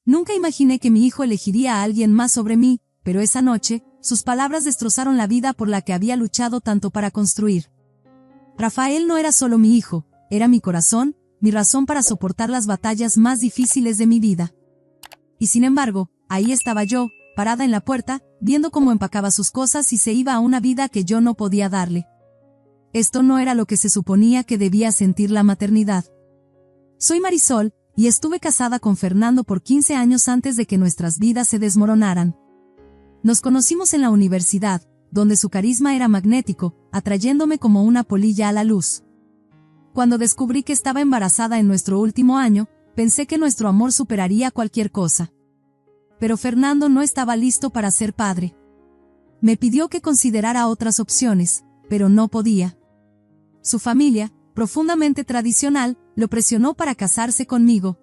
Nunca imaginé que mi hijo elegiría a alguien más sobre mí, pero esa noche, sus palabras destrozaron la vida por la que había luchado tanto para construir. Rafael no era solo mi hijo, era mi corazón, mi razón para soportar las batallas más difíciles de mi vida. Y sin embargo, ahí estaba yo, parada en la puerta, viendo cómo empacaba sus cosas y se iba a una vida que yo no podía darle. Esto no era lo que se suponía que debía sentir la maternidad. Soy Marisol, y estuve casada con Fernando por 15 años antes de que nuestras vidas se desmoronaran. Nos conocimos en la universidad, donde su carisma era magnético, atrayéndome como una polilla a la luz. Cuando descubrí que estaba embarazada en nuestro último año, pensé que nuestro amor superaría cualquier cosa. Pero Fernando no estaba listo para ser padre. Me pidió que considerara otras opciones, pero no podía. Su familia, profundamente tradicional, lo presionó para casarse conmigo.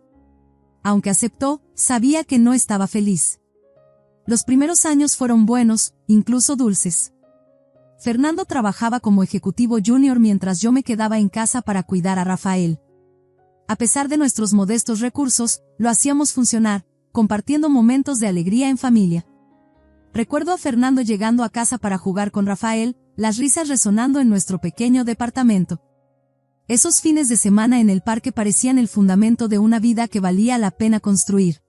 Aunque aceptó, sabía que no estaba feliz. Los primeros años fueron buenos, incluso dulces. Fernando trabajaba como ejecutivo junior mientras yo me quedaba en casa para cuidar a Rafael. A pesar de nuestros modestos recursos, lo hacíamos funcionar, compartiendo momentos de alegría en familia. Recuerdo a Fernando llegando a casa para jugar con Rafael, las risas resonando en nuestro pequeño departamento. Esos fines de semana en el parque parecían el fundamento de una vida que valía la pena construir.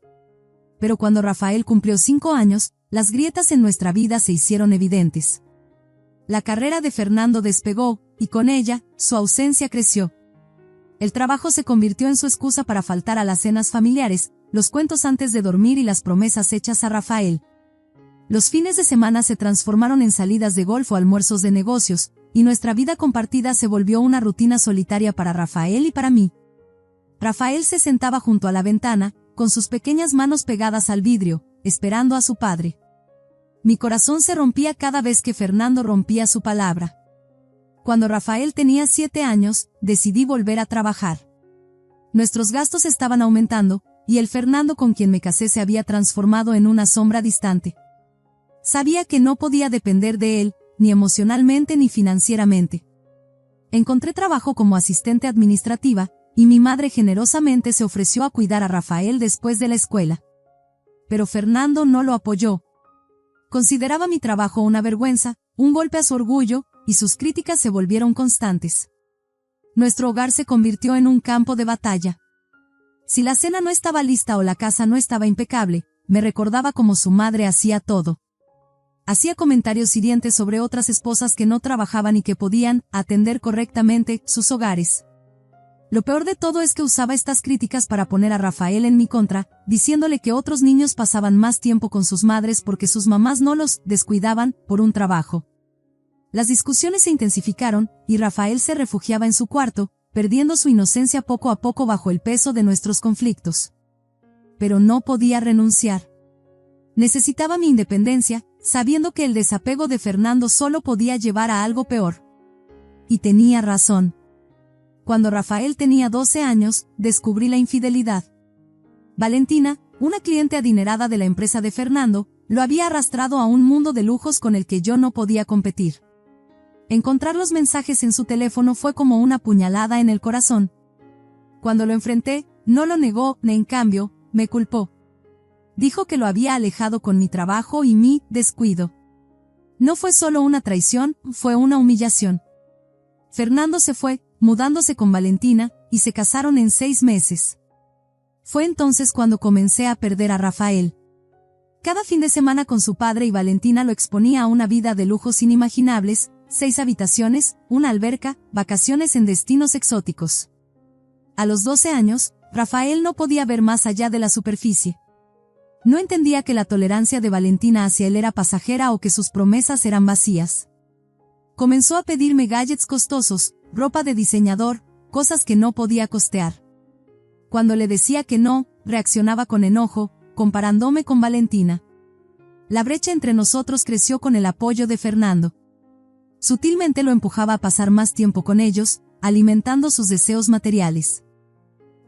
Pero cuando Rafael cumplió 5 años, las grietas en nuestra vida se hicieron evidentes. La carrera de Fernando despegó, y con ella, su ausencia creció. El trabajo se convirtió en su excusa para faltar a las cenas familiares, los cuentos antes de dormir y las promesas hechas a Rafael. Los fines de semana se transformaron en salidas de golf o almuerzos de negocios, y nuestra vida compartida se volvió una rutina solitaria para Rafael y para mí. Rafael se sentaba junto a la ventana, con sus pequeñas manos pegadas al vidrio, esperando a su padre. Mi corazón se rompía cada vez que Fernando rompía su palabra. Cuando Rafael tenía 7 años, decidí volver a trabajar. Nuestros gastos estaban aumentando, y el Fernando con quien me casé se había transformado en una sombra distante. Sabía que no podía depender de él, ni emocionalmente ni financieramente. Encontré trabajo como asistente administrativa, y mi madre generosamente se ofreció a cuidar a Rafael después de la escuela. Pero Fernando no lo apoyó. Consideraba mi trabajo una vergüenza, un golpe a su orgullo, y sus críticas se volvieron constantes. Nuestro hogar se convirtió en un campo de batalla. Si la cena no estaba lista o la casa no estaba impecable, me recordaba cómo su madre hacía todo. Hacía comentarios hirientes sobre otras esposas que no trabajaban y que podían atender correctamente sus hogares. Lo peor de todo es que usaba estas críticas para poner a Rafael en mi contra, diciéndole que otros niños pasaban más tiempo con sus madres porque sus mamás no los descuidaban por un trabajo. Las discusiones se intensificaron, y Rafael se refugiaba en su cuarto, perdiendo su inocencia poco a poco bajo el peso de nuestros conflictos. Pero no podía renunciar. Necesitaba mi independencia, sabiendo que el desapego de Fernando solo podía llevar a algo peor. Y tenía razón. Cuando Rafael tenía 12 años, descubrí la infidelidad. Valentina, una cliente adinerada de la empresa de Fernando, lo había arrastrado a un mundo de lujos con el que yo no podía competir. Encontrar los mensajes en su teléfono fue como una puñalada en el corazón. Cuando lo enfrenté, no lo negó, en cambio, me culpó. Dijo que lo había alejado con mi trabajo y mi descuido. No fue solo una traición, fue una humillación. Fernando se fue, mudándose con Valentina, y se casaron en 6 meses. Fue entonces cuando comencé a perder a Rafael. Cada fin de semana con su padre y Valentina lo exponía a una vida de lujos inimaginables, 6 habitaciones, una alberca, vacaciones en destinos exóticos. A los 12 años, Rafael no podía ver más allá de la superficie. No entendía que la tolerancia de Valentina hacia él era pasajera o que sus promesas eran vacías. Comenzó a pedirme gadgets costosos, ropa de diseñador, cosas que no podía costear. Cuando le decía que no, reaccionaba con enojo, comparándome con Valentina. La brecha entre nosotros creció con el apoyo de Fernando. Sutilmente lo empujaba a pasar más tiempo con ellos, alimentando sus deseos materiales.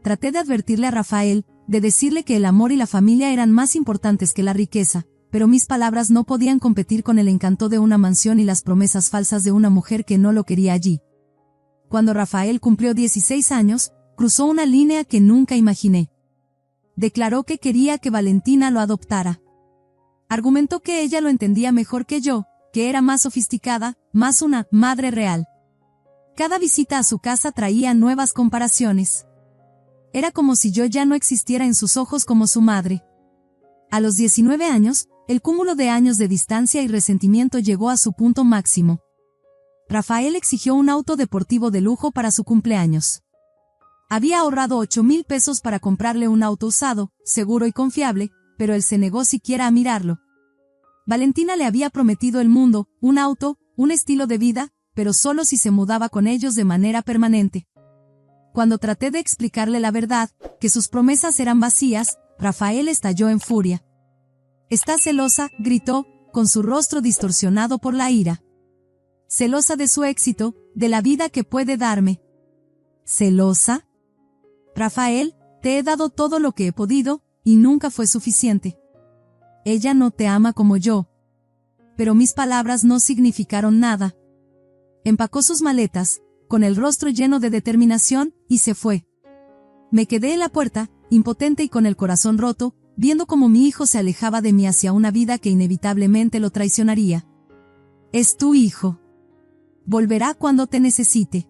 Traté de advertirle a Rafael, de decirle que el amor y la familia eran más importantes que la riqueza, pero mis palabras no podían competir con el encanto de una mansión y las promesas falsas de una mujer que no lo quería allí. Cuando Rafael cumplió 16 años, cruzó una línea que nunca imaginé. declaró que quería que Valentina lo adoptara. Argumentó que ella lo entendía mejor que yo, que era más sofisticada, más una madre real. Cada visita a su casa traía nuevas comparaciones. Era como si yo ya no existiera en sus ojos como su madre. A los 19 años, el cúmulo de años de distancia y resentimiento llegó a su punto máximo. Rafael exigió un auto deportivo de lujo para su cumpleaños. Había ahorrado 8,000 pesos para comprarle un auto usado, seguro y confiable, pero él se negó siquiera a mirarlo. Valentina le había prometido el mundo, un auto, un estilo de vida, pero solo si se mudaba con ellos de manera permanente. Cuando traté de explicarle la verdad, que sus promesas eran vacías, Rafael estalló en furia. «¿Estás celosa?», gritó, con su rostro distorsionado por la ira. «¿Celosa de su éxito, de la vida que puede darme?». «¿Celosa? Rafael, te he dado todo lo que he podido, y nunca fue suficiente. Ella no te ama como yo». Pero mis palabras no significaron nada. Empacó sus maletas, con el rostro lleno de determinación, y se fue. Me quedé en la puerta, impotente y con el corazón roto, viendo cómo mi hijo se alejaba de mí hacia una vida que inevitablemente lo traicionaría. «Es tu hijo. Volverá cuando te necesite».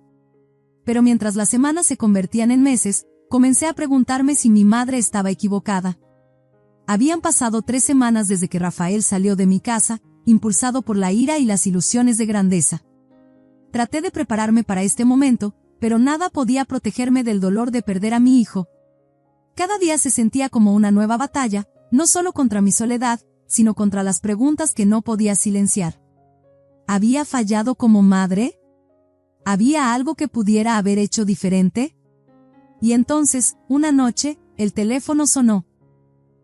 Pero mientras las semanas se convertían en meses, comencé a preguntarme si mi madre estaba equivocada. Habían pasado 3 semanas desde que Rafael salió de mi casa, impulsado por la ira y las ilusiones de grandeza. Traté de prepararme para este momento, pero nada podía protegerme del dolor de perder a mi hijo. Cada día se sentía como una nueva batalla, no solo contra mi soledad, sino contra las preguntas que no podía silenciar. ¿Había fallado como madre? ¿Había algo que pudiera haber hecho diferente? Y entonces, una noche, el teléfono sonó.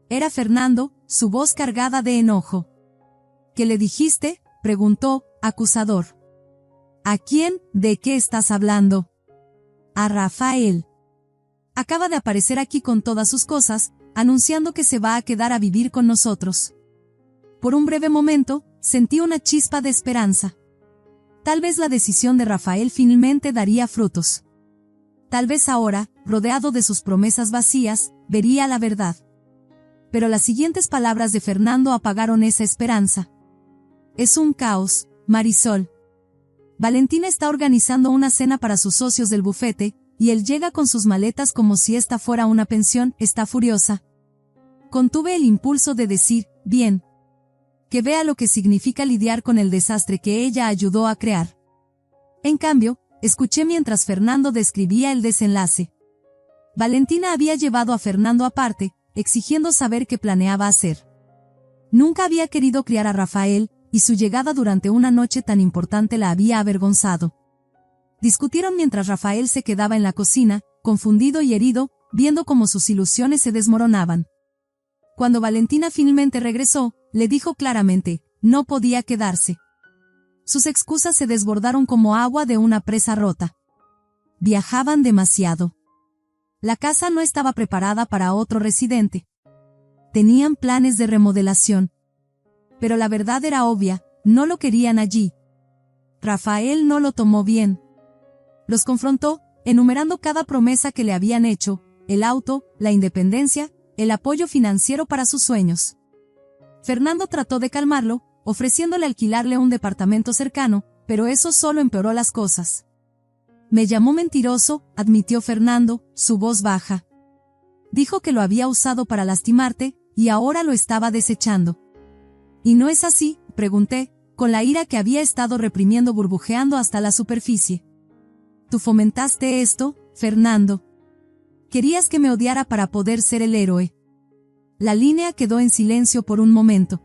Era Fernando, su voz cargada de enojo. «¿Qué le dijiste?», preguntó, acusador. «¿A quién? ¿De qué estás hablando?». «A Rafael. Acaba de aparecer aquí con todas sus cosas, anunciando que se va a quedar a vivir con nosotros». Por un breve momento, sentí una chispa de esperanza. Tal vez la decisión de Rafael finalmente daría frutos. Tal vez ahora, rodeado de sus promesas vacías, vería la verdad. Pero las siguientes palabras de Fernando apagaron esa esperanza. «Es un caos, Marisol. Valentina está organizando una cena para sus socios del bufete, y él llega con sus maletas como si esta fuera una pensión, está furiosa». Contuve el impulso de decir, «Bien. Que vea lo que significa lidiar con el desastre que ella ayudó a crear». En cambio, escuché mientras Fernando describía el desenlace. Valentina había llevado a Fernando aparte, exigiendo saber qué planeaba hacer. Nunca había querido criar a Rafael, y su llegada durante una noche tan importante la había avergonzado. Discutieron mientras Rafael se quedaba en la cocina, confundido y herido, viendo cómo sus ilusiones se desmoronaban. Cuando Valentina finalmente regresó, le dijo claramente, no podía quedarse. Sus excusas se desbordaron como agua de una presa rota. Viajaban demasiado. La casa no estaba preparada para otro residente. Tenían planes de remodelación. Pero la verdad era obvia, no lo querían allí. Rafael no lo tomó bien. Los confrontó, enumerando cada promesa que le habían hecho, el auto, la independencia, el apoyo financiero para sus sueños. Fernando trató de calmarlo, ofreciéndole alquilarle un departamento cercano, pero eso solo empeoró las cosas. «Me llamó mentiroso», admitió Fernando, su voz baja. «Dijo que lo había usado para lastimarte, y ahora lo estaba desechando». «¿Y no es así?», pregunté, con la ira que había estado reprimiendo burbujeando hasta la superficie. «Tú fomentaste esto, Fernando. Querías que me odiara para poder ser el héroe». La línea quedó en silencio por un momento.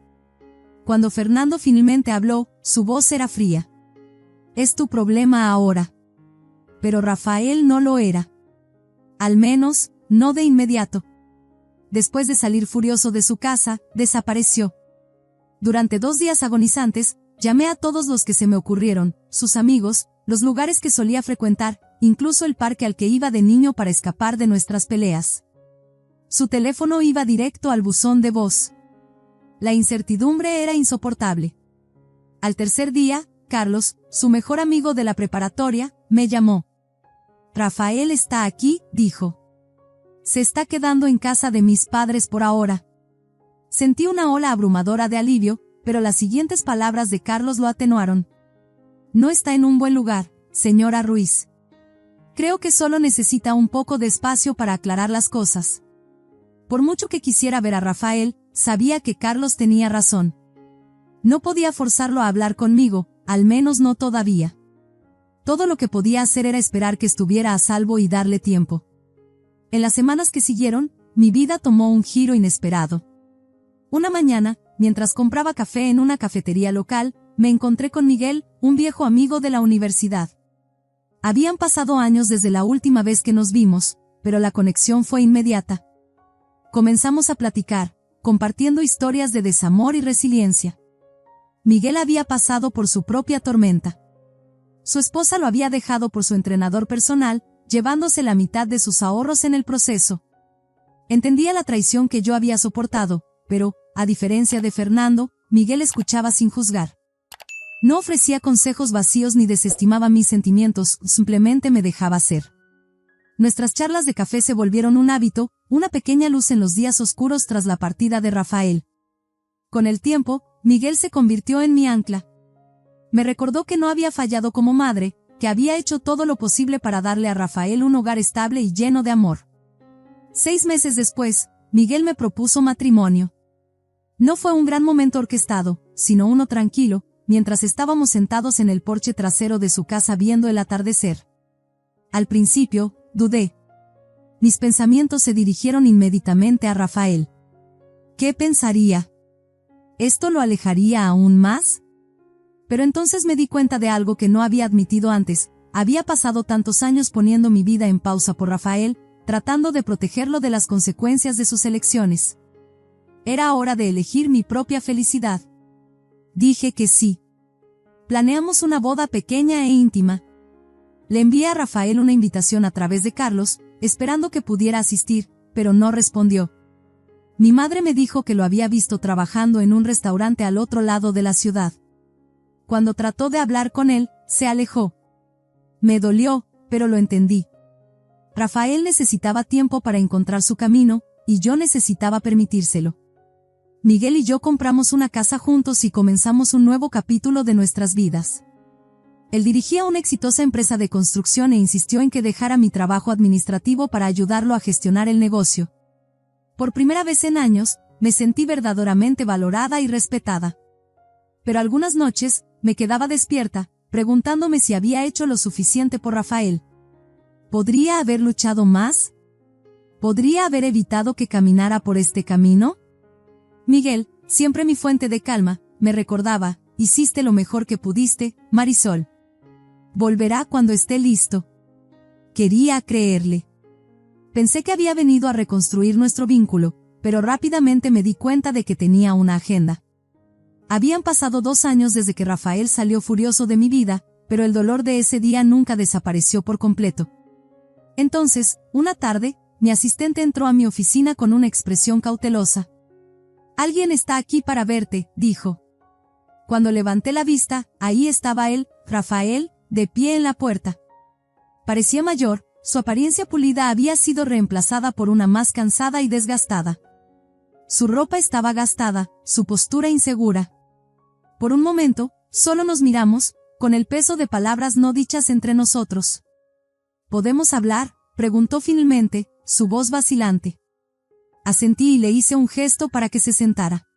Cuando Fernando finalmente habló, su voz era fría. «Es tu problema ahora». Pero Rafael no lo era. Al menos, no de inmediato. Después de salir furioso de su casa, desapareció. Durante 2 días agonizantes, llamé a todos los que se me ocurrieron, sus amigos, los lugares que solía frecuentar, incluso el parque al que iba de niño para escapar de nuestras peleas. Su teléfono iba directo al buzón de voz. La incertidumbre era insoportable. Al tercer día, Carlos, su mejor amigo de la preparatoria, me llamó. «Rafael está aquí», dijo. Se está quedando en casa de mis padres por ahora. Sentí una ola abrumadora de alivio, pero las siguientes palabras de Carlos lo atenuaron. No está en un buen lugar, señora Ruiz. Creo que solo necesita un poco de espacio para aclarar las cosas. Por mucho que quisiera ver a Rafael, sabía que Carlos tenía razón. No podía forzarlo a hablar conmigo, al menos no todavía. Todo lo que podía hacer era esperar que estuviera a salvo y darle tiempo. En las semanas que siguieron, mi vida tomó un giro inesperado. Una mañana, mientras compraba café en una cafetería local, me encontré con Miguel, un viejo amigo de la universidad. Habían pasado años desde la última vez que nos vimos, pero la conexión fue inmediata. Comenzamos a platicar, compartiendo historias de desamor y resiliencia. Miguel había pasado por su propia tormenta. Su esposa lo había dejado por su entrenador personal, llevándose la mitad de sus ahorros en el proceso. Entendía la traición que yo había soportado, pero, a diferencia de Fernando, Miguel escuchaba sin juzgar. No ofrecía consejos vacíos ni desestimaba mis sentimientos, simplemente me dejaba ser. Nuestras charlas de café se volvieron un hábito, una pequeña luz en los días oscuros tras la partida de Rafael. Con el tiempo, Miguel se convirtió en mi ancla. Me recordó que no había fallado como madre, que había hecho todo lo posible para darle a Rafael un hogar estable y lleno de amor. 6 meses después, Miguel me propuso matrimonio. No fue un gran momento orquestado, sino uno tranquilo, mientras estábamos sentados en el porche trasero de su casa viendo el atardecer. Al principio, dudé. Mis pensamientos se dirigieron inmediatamente a Rafael. ¿Qué pensaría? ¿Esto lo alejaría aún más? Pero entonces me di cuenta de algo que no había admitido antes. Había pasado tantos años poniendo mi vida en pausa por Rafael, tratando de protegerlo de las consecuencias de sus elecciones. Era hora de elegir mi propia felicidad. Dije que sí. Planeamos una boda pequeña e íntima. Le envié a Rafael una invitación a través de Carlos, esperando que pudiera asistir, pero no respondió. Mi madre me dijo que lo había visto trabajando en un restaurante al otro lado de la ciudad. Cuando trató de hablar con él, se alejó. Me dolió, pero lo entendí. Rafael necesitaba tiempo para encontrar su camino, y yo necesitaba permitírselo. Miguel y yo compramos una casa juntos y comenzamos un nuevo capítulo de nuestras vidas. Él dirigía una exitosa empresa de construcción e insistió en que dejara mi trabajo administrativo para ayudarlo a gestionar el negocio. Por primera vez en años, me sentí verdaderamente valorada y respetada. Pero algunas noches, me quedaba despierta, preguntándome si había hecho lo suficiente por Rafael. ¿Podría haber luchado más? ¿Podría haber evitado que caminara por este camino? Miguel, siempre mi fuente de calma, me recordaba: hiciste lo mejor que pudiste, Marisol. Volverá cuando esté listo. Quería creerle. Pensé que había venido a reconstruir nuestro vínculo, pero rápidamente me di cuenta de que tenía una agenda. Habían pasado 2 años desde que Rafael salió furioso de mi vida, pero el dolor de ese día nunca desapareció por completo. Entonces, una tarde, mi asistente entró a mi oficina con una expresión cautelosa. «Alguien está aquí para verte», dijo. Cuando levanté la vista, ahí estaba él, Rafael, de pie en la puerta. Parecía mayor, su apariencia pulida había sido reemplazada por una más cansada y desgastada. Su ropa estaba gastada, su postura insegura. Por un momento, solo nos miramos, con el peso de palabras no dichas entre nosotros. «¿Podemos hablar?», preguntó finalmente, su voz vacilante. Asentí y le hice un gesto para que se sentara.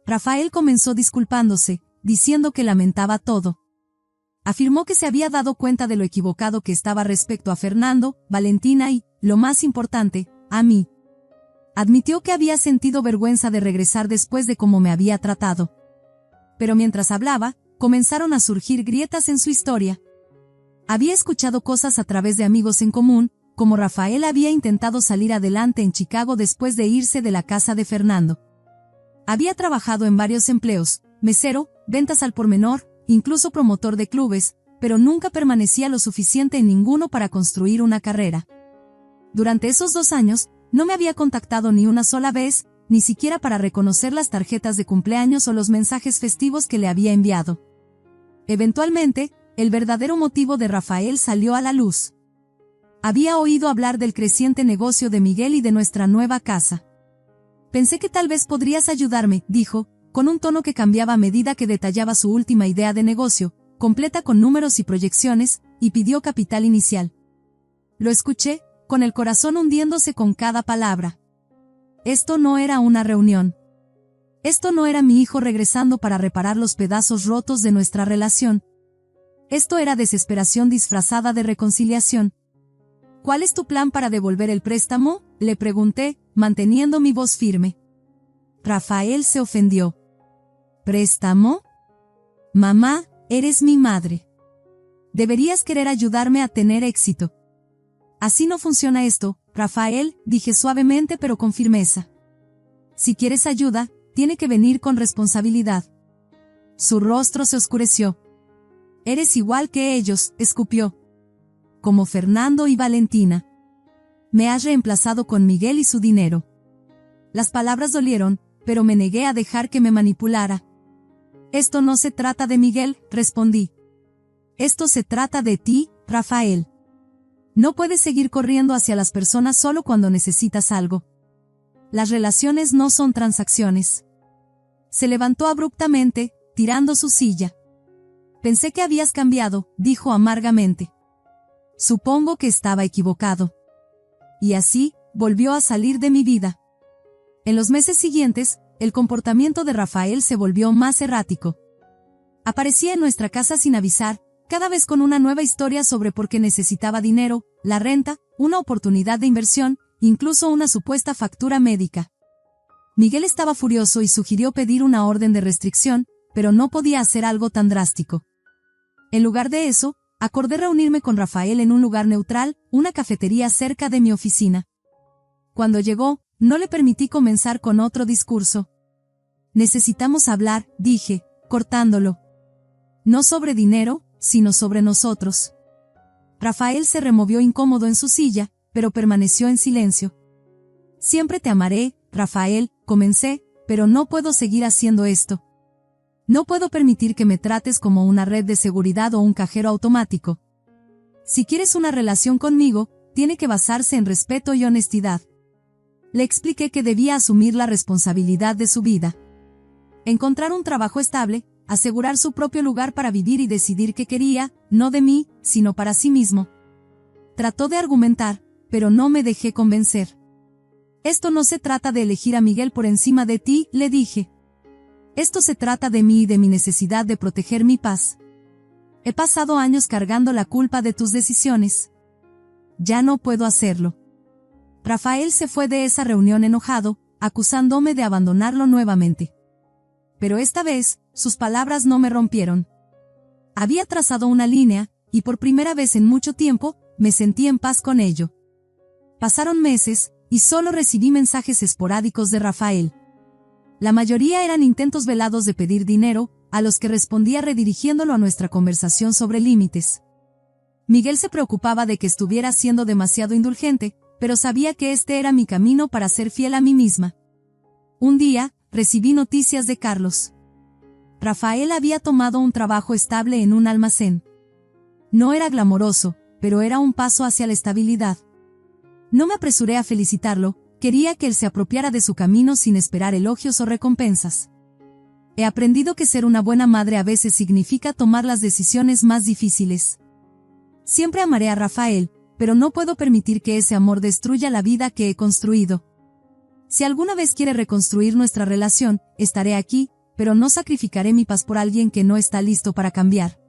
Rafael comenzó disculpándose, diciendo que lamentaba todo. Afirmó que se había dado cuenta de lo equivocado que estaba respecto a Fernando, Valentina y, lo más importante, a mí. Admitió que había sentido vergüenza de regresar después de cómo me había tratado. Pero mientras hablaba, comenzaron a surgir grietas en su historia. Había escuchado cosas a través de amigos en común, como Rafael había intentado salir adelante en Chicago después de irse de la casa de Fernando. Había trabajado en varios empleos, mesero, ventas al por menor, incluso promotor de clubes, pero nunca permanecía lo suficiente en ninguno para construir una carrera. Durante esos 2 años, no me había contactado ni una sola vez, ni siquiera para reconocer las tarjetas de cumpleaños o los mensajes festivos que le había enviado. Eventualmente, el verdadero motivo de Rafael salió a la luz. Había oído hablar del creciente negocio de Miguel y de nuestra nueva casa. Pensé que tal vez podrías ayudarme, dijo, con un tono que cambiaba a medida que detallaba su última idea de negocio, completa con números y proyecciones, y pidió capital inicial. Lo escuché, con el corazón hundiéndose con cada palabra. Esto no era una reunión. Esto no era mi hijo regresando para reparar los pedazos rotos de nuestra relación. Esto era desesperación disfrazada de reconciliación. ¿Cuál es tu plan para devolver el préstamo?, le pregunté, manteniendo mi voz firme. Rafael se ofendió. ¿Préstamo? Mamá, eres mi madre. Deberías querer ayudarme a tener éxito. Así no funciona esto, Rafael, dije suavemente pero con firmeza. Si quieres ayuda, tiene que venir con responsabilidad. Su rostro se oscureció. Eres igual que ellos, escupió. Como Fernando y Valentina. Me has reemplazado con Miguel y su dinero. Las palabras dolieron, pero me negué a dejar que me manipulara. Esto no se trata de Miguel, respondí. Esto se trata de ti, Rafael. No puedes seguir corriendo hacia las personas solo cuando necesitas algo. Las relaciones no son transacciones. Se levantó abruptamente, tirando su silla. Pensé que habías cambiado, dijo amargamente. Supongo que estaba equivocado. Y así, volvió a salir de mi vida. En los meses siguientes, el comportamiento de Rafael se volvió más errático. Aparecía en nuestra casa sin avisar, cada vez con una nueva historia sobre por qué necesitaba dinero, la renta, una oportunidad de inversión, incluso una supuesta factura médica. Miguel estaba furioso y sugirió pedir una orden de restricción, pero no podía hacer algo tan drástico. En lugar de eso, acordé reunirme con Rafael en un lugar neutral, una cafetería cerca de mi oficina. Cuando llegó, no le permití comenzar con otro discurso. Necesitamos hablar, dije, cortándolo. No sobre dinero, sino sobre nosotros. Rafael se removió incómodo en su silla, pero permaneció en silencio. Siempre te amaré, Rafael, comencé, pero no puedo seguir haciendo esto. No puedo permitir que me trates como una red de seguridad o un cajero automático. Si quieres una relación conmigo, tiene que basarse en respeto y honestidad. Le expliqué que debía asumir la responsabilidad de su vida. Encontrar un trabajo estable, asegurar su propio lugar para vivir y decidir qué quería, no de mí, sino para sí mismo. Trató de argumentar, pero no me dejé convencer. Esto no se trata de elegir a Miguel por encima de ti, le dije. Esto se trata de mí y de mi necesidad de proteger mi paz. He pasado años cargando la culpa de tus decisiones. Ya no puedo hacerlo. Rafael se fue de esa reunión enojado, acusándome de abandonarlo nuevamente. Pero esta vez, sus palabras no me rompieron. Había trazado una línea, y por primera vez en mucho tiempo, me sentí en paz con ello. Pasaron meses, y solo recibí mensajes esporádicos de Rafael. La mayoría eran intentos velados de pedir dinero, a los que respondía redirigiéndolo a nuestra conversación sobre límites. Miguel se preocupaba de que estuviera siendo demasiado indulgente, pero sabía que este era mi camino para ser fiel a mí misma. Un día, recibí noticias de Carlos. Rafael había tomado un trabajo estable en un almacén. No era glamoroso, pero era un paso hacia la estabilidad. No me apresuré a felicitarlo, quería que él se apropiara de su camino sin esperar elogios o recompensas. He aprendido que ser una buena madre a veces significa tomar las decisiones más difíciles. Siempre amaré a Rafael, pero no puedo permitir que ese amor destruya la vida que he construido. Si alguna vez quiere reconstruir nuestra relación, estaré aquí, pero no sacrificaré mi paz por alguien que no está listo para cambiar.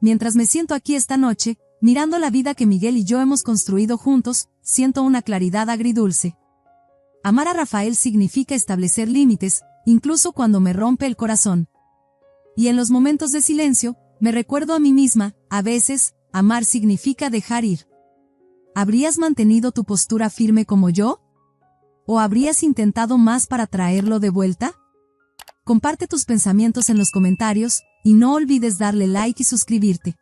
Mientras me siento aquí esta noche, mirando la vida que Miguel y yo hemos construido juntos, siento una claridad agridulce. Amar a Rafael significa establecer límites, incluso cuando me rompe el corazón. Y en los momentos de silencio, me recuerdo a mí misma, a veces, amar significa dejar ir. ¿Habrías mantenido tu postura firme como yo? ¿O habrías intentado más para traerlo de vuelta? Comparte tus pensamientos en los comentarios, y no olvides darle like y suscribirte.